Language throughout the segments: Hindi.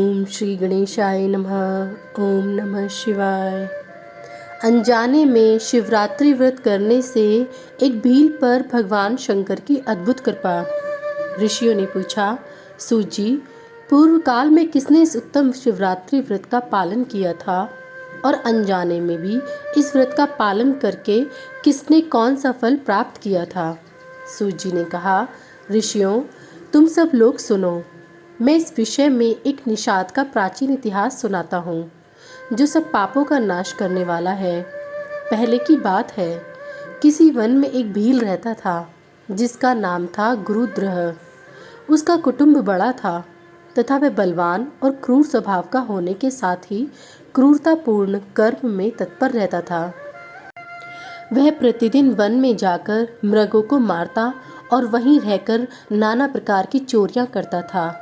ओम श्री गणेशाय नमः। ओम नमः शिवाय। अनजाने में शिवरात्रि व्रत करने से एक भील पर भगवान शंकर की अद्भुत कृपा। ऋषियों ने पूछा, सूजी, पूर्व काल में किसने इस उत्तम शिवरात्रि व्रत का पालन किया था और अनजाने में भी इस व्रत का पालन करके किसने कौन सा फल प्राप्त किया था? सूजी ने कहा, ऋषियों, तुम सब लोग सुनो। मैं इस विषय में एक निषाद का प्राचीन इतिहास सुनाता हूँ, जो सब पापों का नाश करने वाला है। पहले की बात है, किसी वन में एक भील रहता था, जिसका नाम था गुरुद्रह। उसका कुटुंब बड़ा था तथा वह बलवान और क्रूर स्वभाव का होने के साथ ही क्रूरतापूर्ण कर्म में तत्पर रहता था। वह प्रतिदिन वन में जाकर मृगों को मारता और वहीं रहकर नाना प्रकार की चोरियां करता था।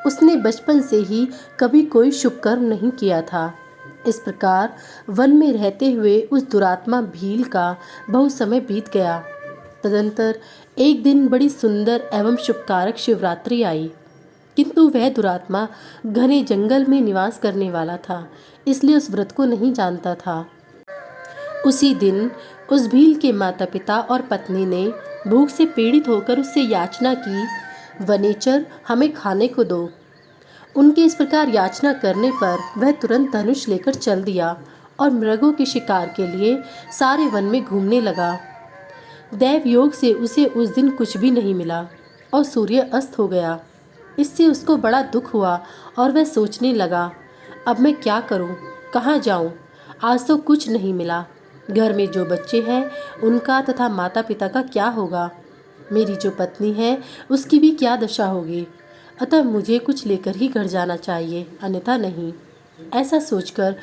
उसने बचपन से ही कभी कोई शुभ कर्म नहीं किया था। इस प्रकार वन में रहते हुए उस दुरात्मा भील का बहुत समय बीत गया। तदंतर एक दिन बड़ी सुंदर एवं शुभकारक शिवरात्रि आई, किंतु वह दुरात्मा घने जंगल में निवास करने वाला था, इसलिए उस व्रत को नहीं जानता था। उसी दिन उस भील के माता पिता और पत्नी ने भूख से पीड़ित होकर उससे याचना की, वनेचर, हमें खाने को दो। उनके इस प्रकार याचना करने पर वह तुरंत धनुष लेकर चल दिया और मृगों के शिकार के लिए सारे वन में घूमने लगा। दैव योग से उसे उस दिन कुछ भी नहीं मिला और सूर्य अस्त हो गया। इससे उसको बड़ा दुख हुआ और वह सोचने लगा, अब मैं क्या करूं, कहाँ जाऊं? आज तो कुछ नहीं मिला। घर में जो बच्चे हैं उनका तथा माता पिता का क्या होगा? मेरी जो पत्नी है उसकी भी क्या दशा होगी? अतः मुझे कुछ लेकर ही घर जाना चाहिए, अन्यथा नहीं। ऐसा सोचकर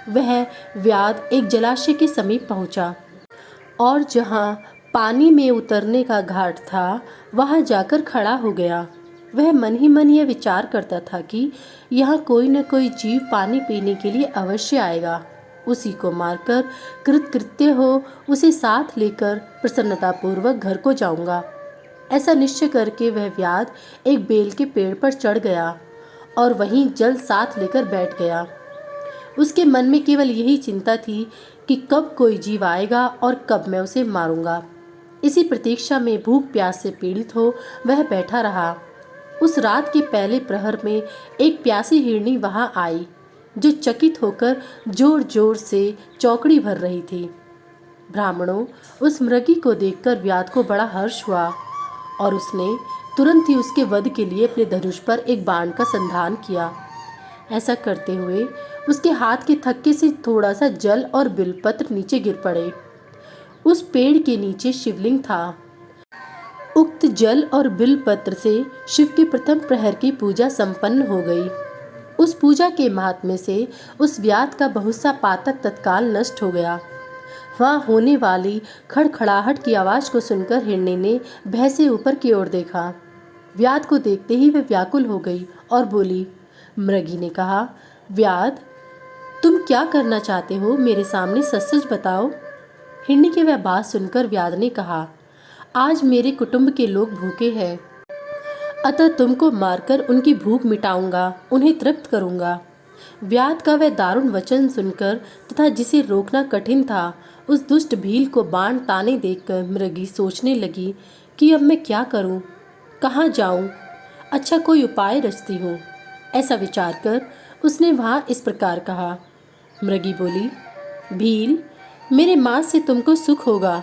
वह व्याध एक जलाशय के समीप पहुंचा और जहां पानी में उतरने का घाट था, वहां जाकर खड़ा हो गया। वह मन ही मन यह विचार करता था कि यहाँ कोई न कोई जीव पानी पीने के लिए अवश्य आएगा। उसी को मारकर कृतकृत्य हो उसे साथ लेकर प्रसन्नतापूर्वक घर को जाऊंगा। ऐसा निश्चय करके वह व्याध एक बेल के पेड़ पर चढ़ गया और वहीं जल साथ लेकर बैठ गया। उसके मन में केवल यही चिंता थी कि कब कोई जीव आएगा और कब मैं उसे मारूंगा। इसी प्रतीक्षा में भूख प्यास से पीड़ित हो वह बैठा रहा। उस रात के पहले प्रहर में एक प्यासी हिरनी वहां आई, जो चकित होकर जोर जोर से चौकड़ी भर रही थी। ब्राह्मणों, उस मृगी को देखकर व्याध को बड़ा हर्ष हुआ और उसने तुरंत ही उसके वध के लिए अपने धनुष पर एक बाण का संधान किया। ऐसा करते हुए उसके हाथ के थक्के से थोड़ा सा जल और बिलपत्र नीचे गिर पड़े। उस पेड़ के नीचे शिवलिंग था। उक्त जल और बिलपत्र से शिव के प्रथम प्रहर की पूजा संपन्न हो गई। उस पूजा के महात्म्य से उस व्याध का बहुत सा पातक तत्काल नष्ट हो गया। वहां होने वाली खड़खड़ाहट की आवाज को सुनकर हिरनी ने भय से ऊपर की ओर देखा। व्याध को देखते ही वह व्याकुल हो गई और बोली। मृगी ने कहा, व्याध, तुम क्या करना चाहते हो? मेरे सामने सच सच बताओ। हिरनी की वह बात सुनकर व्याध ने कहा, आज मेरे कुटुंब के लोग भूखे हैं, अतः तुमको मारकर उनकी भूख मिटाऊंगा, उन्हें तृप्त करूंगा। व्याध का वह दारुण वचन सुनकर तथा जिसे रोकना कठिन था, उस दुष्ट भील को बाण ताने देखकर मृगी सोचने लगी कि अब मैं क्या करूं, कहाँ जाऊं? अच्छा, कोई उपाय रचती हूँ। ऐसा विचार कर उसने वहां इस प्रकार कहा। मृगी बोली, भील, मेरे मांस से तुमको सुख होगा।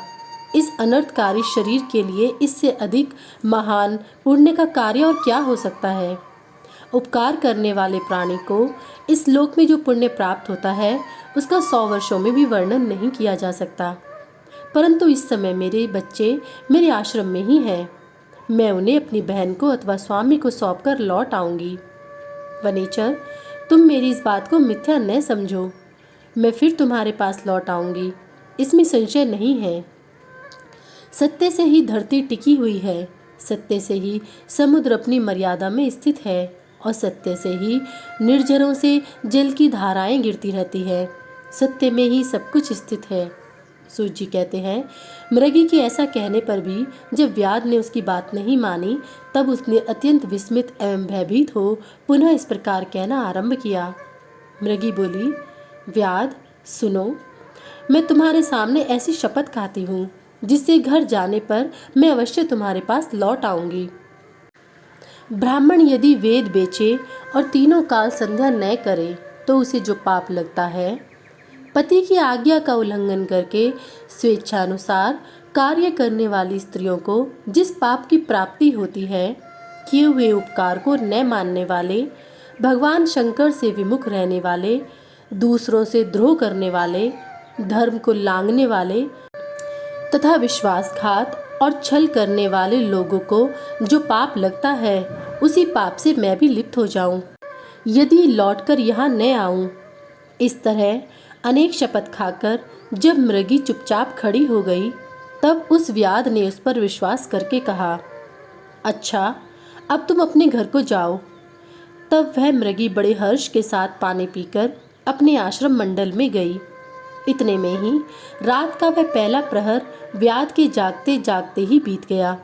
इस अनर्थकारी शरीर के लिए इससे अधिक महान पुण्य का कार्य और क्या हो सकता है? उपकार करने वाले प्राणी को इस लोक में जो पुण्य प्राप्त होता है, उसका 100 वर्षों में भी वर्णन नहीं किया जा सकता। परंतु इस समय मेरे बच्चे मेरे आश्रम में ही हैं। मैं उन्हें अपनी बहन को अथवा स्वामी को सौंपकर लौट आऊंगी। वनेचर, तुम मेरी इस बात को मिथ्या न समझो। मैं फिर तुम्हारे पास लौट आऊंगी, इसमें संशय नहीं है। सत्य से ही धरती टिकी हुई है, सत्य से ही समुद्र अपनी मर्यादा में स्थित है और सत्य से ही निर्झरों से जल की धाराएं गिरती रहती है। सत्य में ही सब कुछ स्थित है। सूत जी कहते हैं, मृगी के ऐसा कहने पर भी जब व्याध ने उसकी बात नहीं मानी, तब उसने अत्यंत विस्मित एवं भयभीत हो पुनः इस प्रकार कहना आरंभ किया। मृगी बोली, व्याध सुनो, मैं तुम्हारे सामने ऐसी शपथ खाती हूँ जिससे घर जाने पर मैं अवश्य तुम्हारे पास लौट आऊंगी। ब्राह्मण यदि वेद बेचे और तीनों काल संध्या न करे तो उसे जो पाप लगता है, पति की आज्ञा का उल्लंघन करके स्वेच्छानुसार कार्य करने वाली स्त्रियों को जिस पाप की प्राप्ति होती है, किए हुए उपकार को न मानने वाले, भगवान शंकर से विमुख रहने वाले, दूसरों से द्रोह करने वाले, धर्म को लांघने वाले तथा विश्वासघात और छल करने वाले लोगों को जो पाप लगता है, उसी पाप से मैं भी लिप्त हो जाऊं यदि लौटकर यहाँ न आऊं। इस तरह अनेक शपथ खाकर जब मृगी चुपचाप खड़ी हो गई, तब उस व्याध ने उस पर विश्वास करके कहा, अच्छा, अब तुम अपने घर को जाओ। तब वह मृगी बड़े हर्ष के साथ पानी पीकर अपने आश्रम मंडल में गई। इतने में ही रात का वह पहला प्रहर व्याध के जागते जागते ही बीत गया।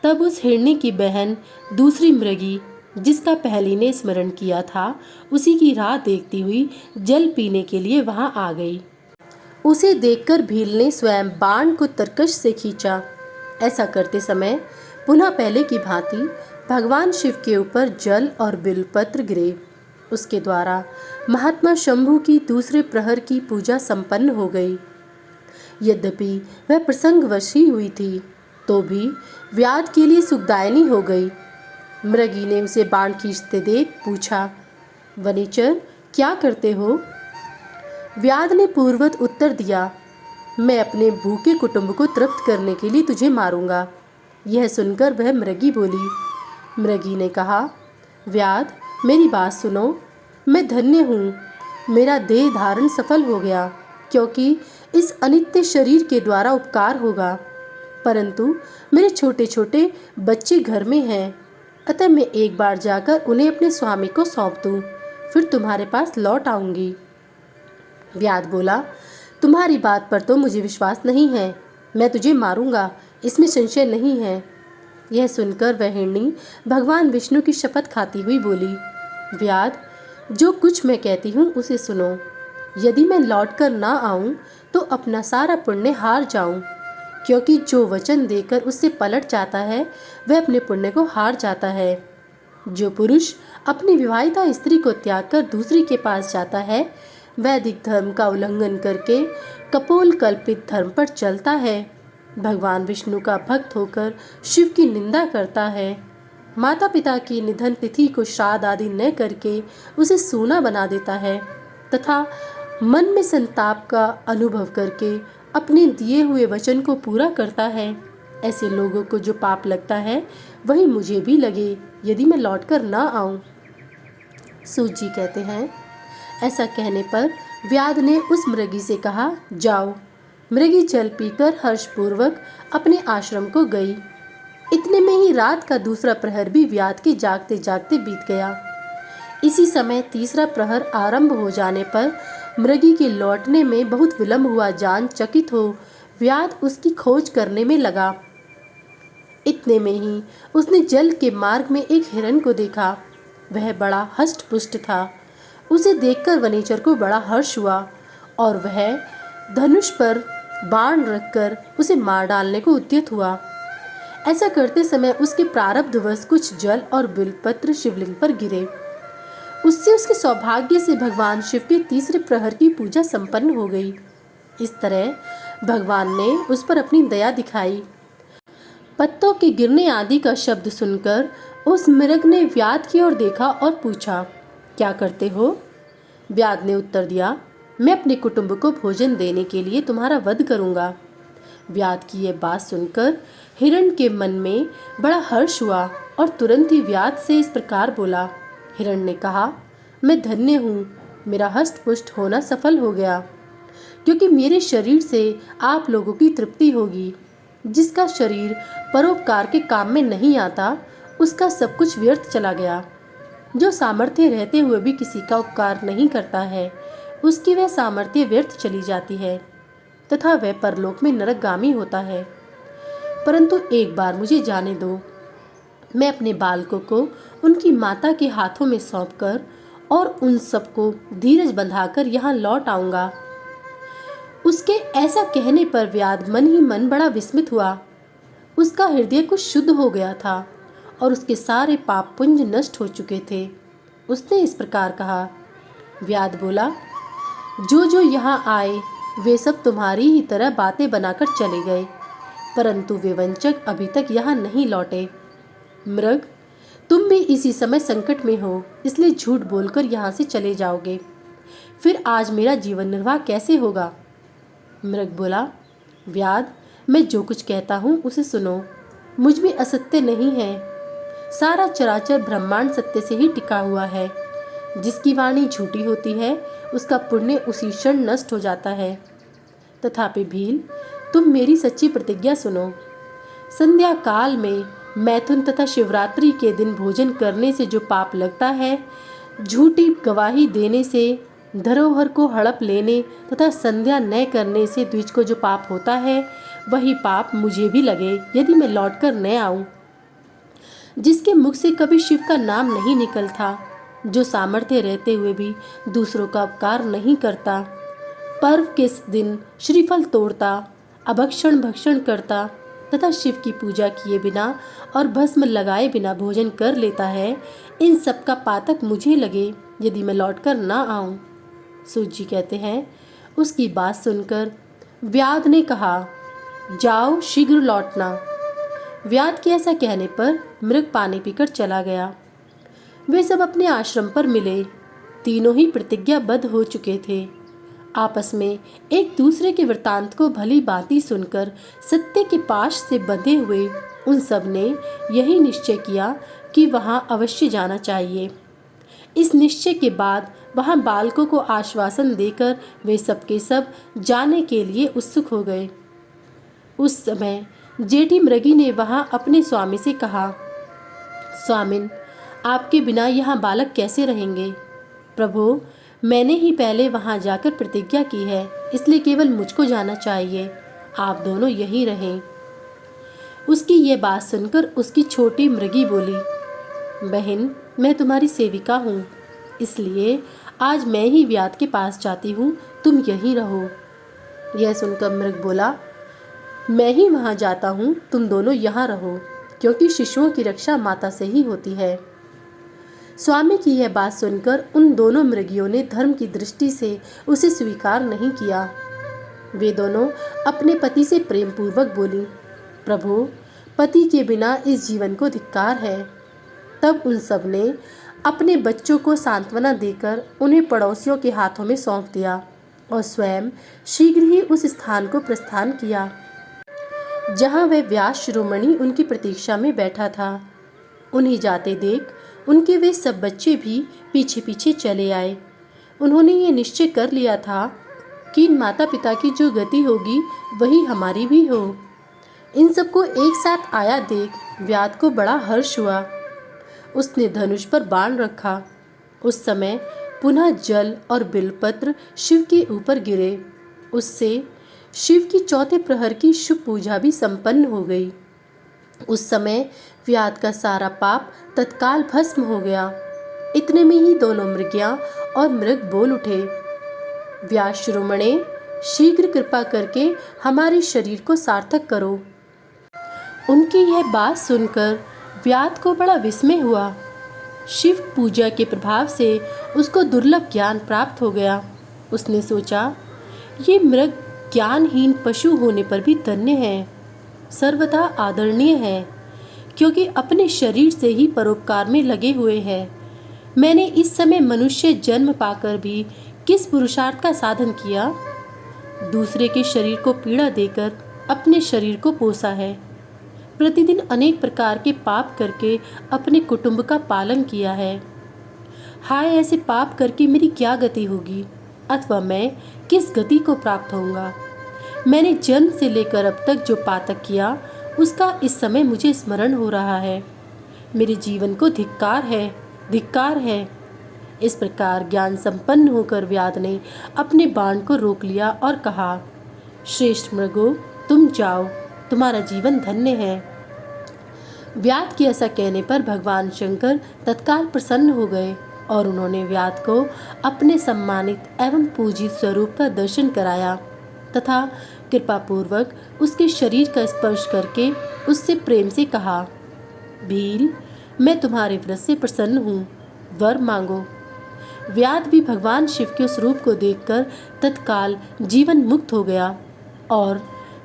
तब उस हिरणी की बहन दूसरी मृगी, जिसका पहली ने स्मरण किया था, उसी की राह देखती हुई जल पीने के लिए वहां आ गई। उसे देखकर भील ने स्वयं बाण को तरकश से खींचा। ऐसा करते समय पुनः पहले की भांति भगवान शिव के ऊपर जल और बिल्वपत्र गिरे। उसके द्वारा महात्मा शंभु की दूसरे प्रहर की पूजा संपन्न हो गई। यद्यपि वह प्रसंगवश ही हुई थी, तो भी व्याध के लिए सुखदायिनी हो गई। मृगी ने उसे बाण खींचते देख पूछा, वनीचर, क्या करते हो? व्याध ने पूर्ववत उत्तर दिया, मैं अपने भूखे कुटुंब को तृप्त करने के लिए तुझे मारूंगा। यह सुनकर वह मृगी बोली। मृगी ने कहा, व्याध, मेरी बात सुनो, मैं धन्य हूँ, मेरा देह धारण सफल हो गया, क्योंकि इस अनित्य शरीर के द्वारा उपकार होगा, परंतु मेरे छोटे छोटे बच्चे घर में हैं, अतः मैं एक बार जाकर उन्हें अपने स्वामी को सौंप दूँ, फिर तुम्हारे पास लौट आऊँगी। व्याध बोला, तुम्हारी बात पर तो मुझे विश्वास नहीं है, मैं तुझे मारूंगा, इसमें संशय नहीं है। यह सुनकर वह हिरणी भगवान विष्णु की शपथ खाती हुई बोली, व्याध, जो कुछ मैं कहती हूँ उसे सुनो। यदि मैं लौटकर ना आऊँ तो अपना सारा पुण्य हार जाऊँ, क्योंकि जो वचन देकर उससे पलट जाता है वह अपने पुण्य को हार जाता है। जो पुरुष अपनी विवाहिता स्त्री को त्याग कर दूसरी के पास जाता है, वैदिक धर्म का उल्लंघन करके कपोल कल्पित धर्म पर चलता है, भगवान विष्णु का भक्त होकर शिव की निंदा करता है, माता पिता की निधन तिथि को श्राद्ध आदि न करके उसे सूना बना देता है तथा मन में संताप का अनुभव करके अपने दिए हुए वचन को पूरा करता है। ऐसे लोगों को जो पाप लगता है, वही मुझे भी लगे यदि मैं लौटकर ना आऊं। सूत जी कहते हैं, ऐसा कहने पर व्याध ने उस मृगी से कहा, जाओ। मृगी जल पीकर हर्षपूर्वक अपने आश्रम को गई। इतने में ही रात का दूसरा प्रहर भी व्याध के जागते जागते बीत गया। इसी समय तीसरा प्रहर आरंभ हो जाने पर मृगी के लौटने में बहुत विलंब हुआ जान चकित हो व्याध उसकी खोज करने में लगा। इतने में ही उसने जल के मार्ग में एक हिरण को देखा। वह बड़ा हष्ट पुष्ट था। उसे देखकर वनेचर को बड़ा हर्ष हुआ और वह धनुष पर बाण रखकर उसे मार डालने को उद्यत हुआ। ऐसा करते समय उसके प्रारब्धवश कुछ जल और बिल्वपत्र शिवलिंग पर गिरे। उससे उसके सौभाग्य से भगवान शिव के तीसरे प्रहर की पूजा संपन्न हो गई। इस तरह भगवान ने उस पर अपनी दया दिखाई। पत्तों के गिरने आदि का शब्द सुनकर उस मृग ने व्याध की ओर देखा और पूछा, क्या करते हो? व्याध ने उत्तर दिया, मैं अपने कुटुंब को भोजन देने के लिए तुम्हारा वध करूंगा। व्याध की यह बात सुनकर हिरण के मन में बड़ा हर्ष हुआ और तुरंत ही व्याध से इस प्रकार बोला। हिरण ने कहा, मैं धन्य हूँ, मेरा हष्ट पुष्ट होना सफल हो गया, क्योंकि मेरे शरीर से आप लोगों की तृप्ति होगी। जिसका शरीर परोपकार के काम में नहीं आता, उसका सब कुछ व्यर्थ चला गया। जो सामर्थ्य रहते हुए भी किसी का उपकार नहीं करता है, उसकी वह सामर्थ्य व्यर्थ चली जाती है तथा वह परलोक में नरकगामी होता है। परंतु एक बार मुझे जाने दो, मैं अपने बालकों को उनकी माता के हाथों में सौंपकर और उन सबको धीरज बंधाकर यहाँ लौट आऊंगा। उसके ऐसा कहने पर व्याध मन ही मन बड़ा विस्मित हुआ। उसका हृदय कुछ शुद्ध हो गया था और उसके सारे पाप पुंज नष्ट हो चुके थे। उसने इस प्रकार कहा। व्याध बोला, जो जो यहाँ आए वे सब तुम्हारी ही तरह बातें बनाकर चले गए, परंतु वे वंचक अभी तक यहाँ नहीं लौटे। मृग, तुम भी इसी समय संकट में हो, इसलिए झूठ बोलकर यहाँ से चले जाओगे। फिर आज मेरा जीवन निर्वाह कैसे होगा? मृग बोला, व्याध, मैं जो कुछ कहता हूँ उसे सुनो। मुझ में असत्य नहीं है। सारा चराचर ब्रह्मांड सत्य से ही टिका हुआ है। जिसकी वाणी झूठी होती है उसका पुण्य उसी क्षण नष्ट हो जाता है। तथापि भील, तुम मेरी सच्ची प्रतिज्ञा सुनो। संध्या काल में मैथुन तथा शिवरात्रि के दिन भोजन करने से जो पाप लगता है, झूठी गवाही देने से, धरोहर को हड़प लेने तथा संध्या न करने से द्विज को जो पाप होता है, वही पाप मुझे भी लगे यदि मैं लौटकर न आऊं। जिसके मुख से कभी शिव का नाम नहीं निकलता, जो सामर्थ्य रहते हुए भी दूसरों का उपकार नहीं करता, पर्व के दिन श्रीफल तोड़ता, अभक्षण भक्षण करता तथा शिव की पूजा किए बिना और भस्म लगाए बिना भोजन कर लेता है, इन सब का पातक मुझे लगे यदि मैं लौटकर ना आऊं। सूत जी कहते हैं, उसकी बात सुनकर व्याध ने कहा, जाओ शीघ्र लौटना। व्याध के ऐसा कहने पर मृग पानी पीकर चला गया। वे सब अपने आश्रम पर मिले। तीनों ही प्रतिज्ञाबद्ध हो चुके थे। आपस में एक दूसरे के वृतांत को भली भांति सुनकर सत्य के पाश से बंधे हुए उन सब ने यही निश्चय किया कि वहाँ अवश्य जाना चाहिए। इस निश्चय के बाद वहाँ बालकों को आश्वासन देकर वे सबके सब जाने के लिए उत्सुक हो गए। उस समय जेठी मृगी ने वहाँ अपने स्वामी से कहा, स्वामिन, आपके बिना यहाँ बालक कैसे रहेंगे? प्रभु, मैंने ही पहले वहाँ जाकर प्रतिज्ञा की है, इसलिए केवल मुझको जाना चाहिए। आप दोनों यहीं रहें। उसकी ये बात सुनकर उसकी छोटी मृगी बोली, बहन, मैं तुम्हारी सेविका हूँ, इसलिए आज मैं ही व्याध के पास जाती हूँ, तुम यहीं रहो। यह सुनकर मृग बोला, मैं ही वहाँ जाता हूँ, तुम दोनों यहाँ रहो, क्योंकि शिशुओं की रक्षा माता से ही होती है। स्वामी की यह बात सुनकर उन दोनों मृगियों ने धर्म की दृष्टि से उसे स्वीकार नहीं किया। वे दोनों अपने पति से प्रेम पूर्वक बोली, प्रभु, पति के बिना इस जीवन को धिक्कार है। तब उन सब ने अपने बच्चों को सांत्वना देकर उन्हें पड़ोसियों के हाथों में सौंप दिया और स्वयं शीघ्र ही उस स्थान को प्रस्थान किया जहाँ वह व्यास शिरोमणि उनकी प्रतीक्षा में बैठा था। उन्हें जाते देख उनके वे सब बच्चे भी पीछे पीछे चले आए। उन्होंने ये निश्चय कर लिया था कि माता पिता की जो गति होगी वही हमारी भी हो। इन सबको एक साथ आया देख व्याध को बड़ा हर्ष हुआ। उसने धनुष पर बाण रखा। उस समय पुनः जल और बिलपत्र शिव के ऊपर गिरे। उससे शिव की चौथे प्रहर की शुभ पूजा भी संपन्न हो गई। उस समय व्याध का सारा पाप तत्काल भस्म हो गया। इतने में ही दोनों मृगियां और मृग बोल उठे, व्यास शिरोमणे, शीघ्र कृपा करके हमारे शरीर को सार्थक करो। उनकी यह बात सुनकर व्याध को बड़ा विस्मय हुआ। शिव पूजा के प्रभाव से उसको दुर्लभ ज्ञान प्राप्त हो गया। उसने सोचा, ये मृग ज्ञानहीन पशु होने पर भी धन्य है, सर्वथा आदरणीय है, क्योंकि अपने शरीर से ही परोपकार में लगे हुए हैं। मैंने इस समय मनुष्य जन्म पाकर भी किस पुरुषार्थ का साधन किया? दूसरे के शरीर को पीड़ा देकर अपने शरीर को पोसा है। प्रतिदिन अनेक प्रकार के पाप करके अपने कुटुंब का पालन किया है। हाय, ऐसे पाप करके मेरी क्या गति होगी, अथवा मैं किस गति को प्राप्त होऊंगा? मैंने जन्म से लेकर अब तक जो पातक किया उसका इस समय मुझे स्मरण हो रहा है। मेरे जीवन को धिक्कार है, धिक्कार है। इस प्रकार ज्ञान संपन्न होकर व्याध ने अपने बाण को रोक लिया और कहा, श्रेष्ठ मृगो, तुम जाओ, तुम्हारा जीवन धन्य है। व्याध के ऐसा कहने पर भगवान शंकर तत्काल प्रसन्न हो गए और उन्होंने व्याध को अपने सम्मानित एवं पूजित स्वरूप का दर्शन कराया तथा कृपा पूर्वक उसके शरीर का स्पर्श करके उससे प्रेम से कहा, भील, मैं तुम्हारे व्रत से प्रसन्न हूँ, वर मांगो। व्याध भी भगवान शिव के उस रूप को देखकर तत्काल जीवन मुक्त हो गया और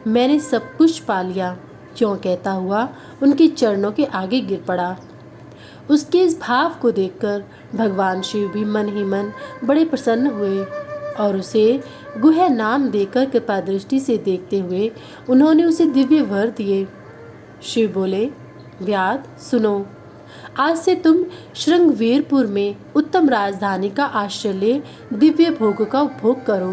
मैंने सब कुछ पा लिया क्यों कहता हुआ उनके चरणों के आगे गिर पड़ा। उसके इस भाव को देखकर भगवान शिव भी मन ही मन बड़े प्रसन्न हुए और उसे गुह नाम देकर कृपा दृष्टि से देखते हुए उन्होंने उसे दिव्य वर दिए। शिव बोले, व्याध सुनो, आज से तुम श्रृंगवीरपुर में उत्तम राजधानी का आश्रय ले दिव्य भोग का उपभोग करो।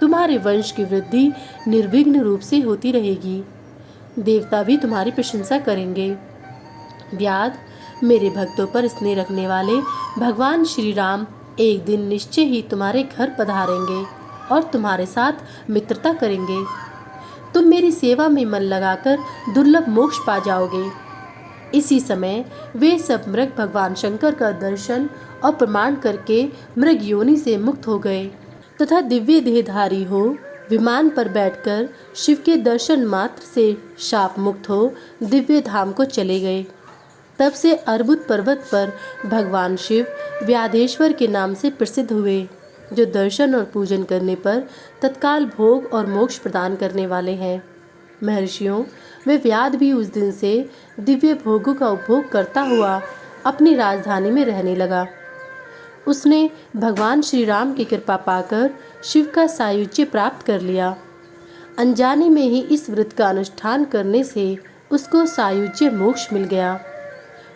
तुम्हारे वंश की वृद्धि निर्विघ्न रूप से होती रहेगी। देवता भी तुम्हारी प्रशंसा करेंगे। व्याध, मेरे भक्तों पर स्नेह रखने वाले भगवान श्री राम एक दिन निश्चय ही तुम्हारे घर पधारेंगे और तुम्हारे साथ मित्रता करेंगे। तुम मेरी सेवा में मन लगाकर दुर्लभ मोक्ष पा जाओगे। इसी समय वे सब मृग भगवान शंकर का दर्शन और प्रमाण करके मृग योनि से मुक्त हो गए तथा दिव्य देहधारी हो विमान पर बैठकर शिव के दर्शन मात्र से शाप मुक्त हो दिव्य धाम को चले गए। तब से अर्बुद पर्वत पर भगवान शिव व्याधेश्वर के नाम से प्रसिद्ध हुए, जो दर्शन और पूजन करने पर तत्काल भोग और मोक्ष प्रदान करने वाले हैं। महर्षियों, वे व्याध भी उस दिन से दिव्य भोगों का उपभोग करता हुआ अपनी राजधानी में रहने लगा। उसने भगवान श्री राम की कृपा पाकर शिव का सायुज्य प्राप्त कर लिया। अनजाने में ही इस व्रत का अनुष्ठान करने से उसको सायुज्य मोक्ष मिल गया।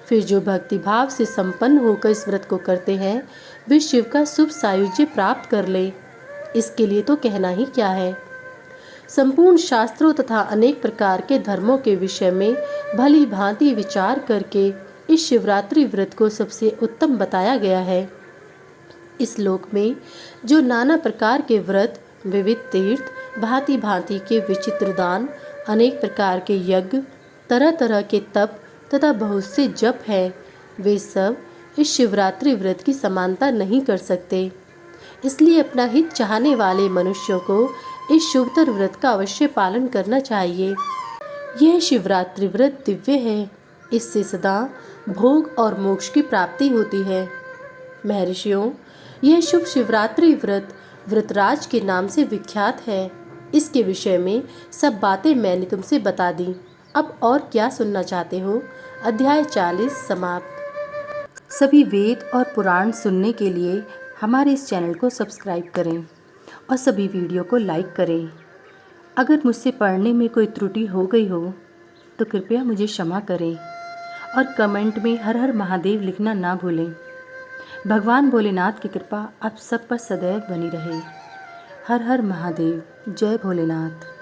फिर जो भक्ति भाव से संपन्न होकर इस व्रत को करते हैं, वे शिव का शुभ सायुज्य प्राप्त कर ले। इसके लिए तो कहना ही क्या है। संपूर्ण शास्त्रों तथा अनेक प्रकार के धर्मों के विषय में भली भांति विचार करके इस शिवरात्रि व्रत को सबसे उत्तम बताया गया है। इस लोक में जो नाना प्रकार के व्रत, विविध तीर्थ, भांति भांति के विचित्र दान, अनेक प्रकार के यज्ञ, तरह तरह के तप तथा बहुत से जप है, वे सब इस शिवरात्रि व्रत की समानता नहीं कर सकते। इसलिए अपना हित चाहने वाले मनुष्यों को इस शुभतर व्रत का अवश्य पालन करना चाहिए। यह शिवरात्रि व्रत दिव्य है। इससे सदा भोग और मोक्ष की प्राप्ति होती है। महर्षियों, यह शुभ शिवरात्रि व्रत व्रतराज के नाम से विख्यात है। इसके विषय में सब बातें मैंने तुमसे बता दी। अब और क्या सुनना चाहते हो? अध्याय 40 समाप्त। सभी वेद और पुराण सुनने के लिए हमारे इस चैनल को सब्सक्राइब करें और सभी वीडियो को लाइक करें। अगर मुझसे पढ़ने में कोई त्रुटि हो गई हो तो कृपया मुझे क्षमा करें और कमेंट में हर हर महादेव लिखना ना भूलें। भगवान भोलेनाथ की कृपा आप सब पर सदैव बनी रहे। हर हर महादेव। जय भोलेनाथ।